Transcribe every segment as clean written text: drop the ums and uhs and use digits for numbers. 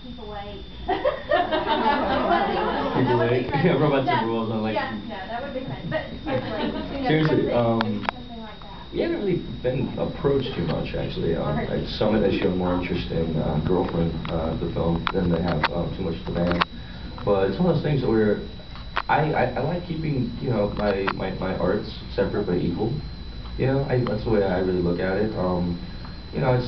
keep away. Keep away? Yeah, robots and rules on like... Yeah, no, that would be fun. But seriously, seriously, something like that. we haven't really been approached too much, actually. Summit has shown more interest in Girlfriend, the film, than they have too much the band. But it's one of those things where I like keeping, you know, my arts separate but equal. You know, that's the way I really look at it. You know,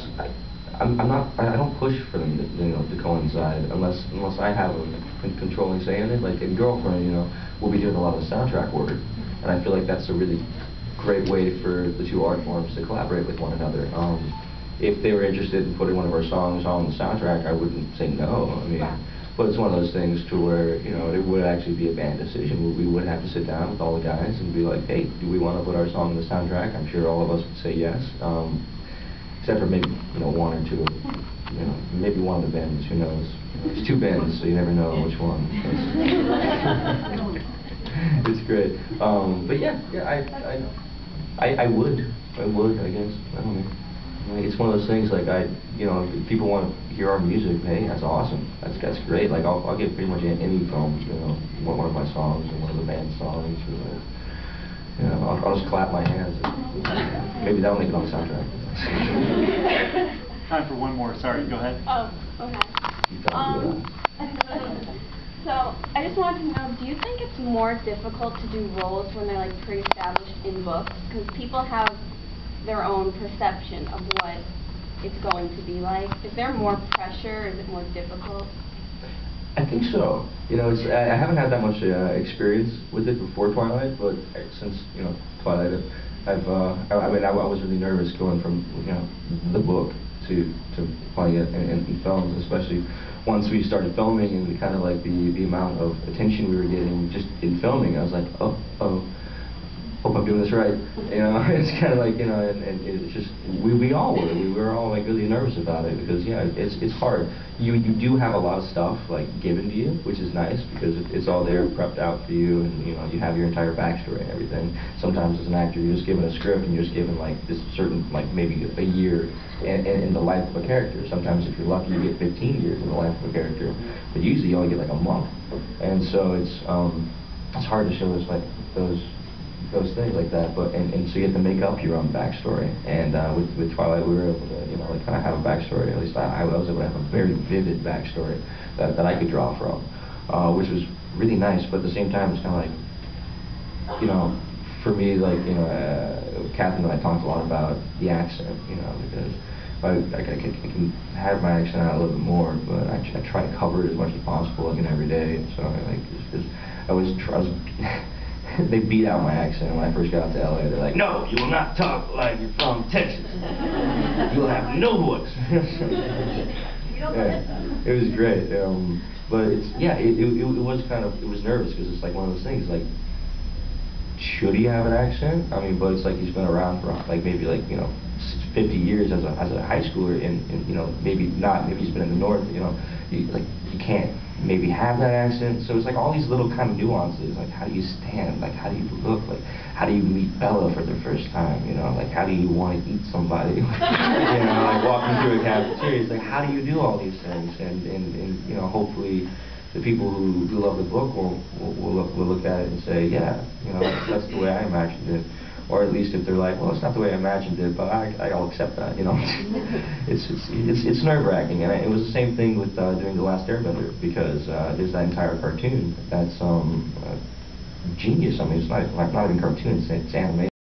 I don't push for them to, you know, to coincide unless I have a controlling say in it. Like in Girlfriend, you know, we'll be doing a lot of the soundtrack work, and I feel like that's a really great way for the two art forms to collaborate with one another. If they were interested in putting one of our songs on the soundtrack, I wouldn't say no. I mean, but it's one of those things to where, you know, it would actually be a band decision. We would have to sit down with all the guys and be like, hey, do we want to put our song on the soundtrack? I'm sure all of us would say yes. Except for maybe, you know, one or two, you know, maybe one of the bands, who knows. It's two bands, so you never know which one. It's great. But yeah, I would, I guess. I don't know. Like, it's one of those things, like, you know, if people want to hear our music, hey, that's awesome. That's great. Like, I'll get pretty much any film, you know, one of my songs or one of the band's songs, or, you know, I'll just clap my hands. Maybe that'll make it on the soundtrack. Time for one more. Sorry, go ahead. Oh, okay. So, I just wanted to know, do you think it's more difficult to do roles when they're, like, pre-established in books? Because people have their own perception of what it's going to be like. Is there more pressure? Is it more difficult? I think so. You know, I haven't had that much experience with it before Twilight, but since, you know, Twilight, I was really nervous going from, you know, the book to playing it in films, especially once we started filming and kind of like the amount of attention we were getting just in filming. I was like, oh, hope I'm doing this right. You know, it's kind of like, you know, and it's just, we all were. We were all like really nervous about it because, yeah, it's hard. You do have a lot of stuff like given to you, which is nice because it's all there prepped out for you, and you know, you have your entire backstory and everything. Sometimes as an actor, you're just given a script and you're just given like this certain, like maybe a year in the life of a character. Sometimes if you're lucky, you get 15 years in the life of a character, but usually you only get like a month. And so it's hard to show us like those things like that, but and so you have to make up your own backstory. And with Twilight, we were able to, you know, like kind of have a backstory. At least I was able to have a very vivid backstory that I could draw from, which was really nice. But at the same time, it's kind of like, you know, for me, like, you know, Catherine and I talked a lot about the accent, you know, because I can have my accent out a little bit more, but I try to cover it as much as possible, like, every day. So I was they beat out my accent when I first got to LA. They're like, no, you will not talk like you're from Texas. You will have no voice. Yeah, it was great. But it's, yeah, it was kind of, it was nervous because it's like one of those things, like, should he have an accent? I mean, but it's like he's been around for like maybe like, you know, 50 years as a high schooler, and you know, maybe not, maybe he's been in the north, you know, you can't maybe have that accent. So it's like all these little kind of nuances, like how do you stand, like how do you look, like how do you meet Bella for the first time, you know, like how do you want to eat somebody, you know, like walking through a cafeteria. It's like, how do you do all these things? And you know, hopefully the people who love the book will look at it and say, yeah, you know, that's the way I imagined it. Or at least if they're like, well, it's not the way I imagined it, but I'll accept that, you know. It's nerve-wracking, and it was the same thing with doing The Last Airbender, because there's that entire cartoon that's genius. I mean, it's not even cartoon, it's animation.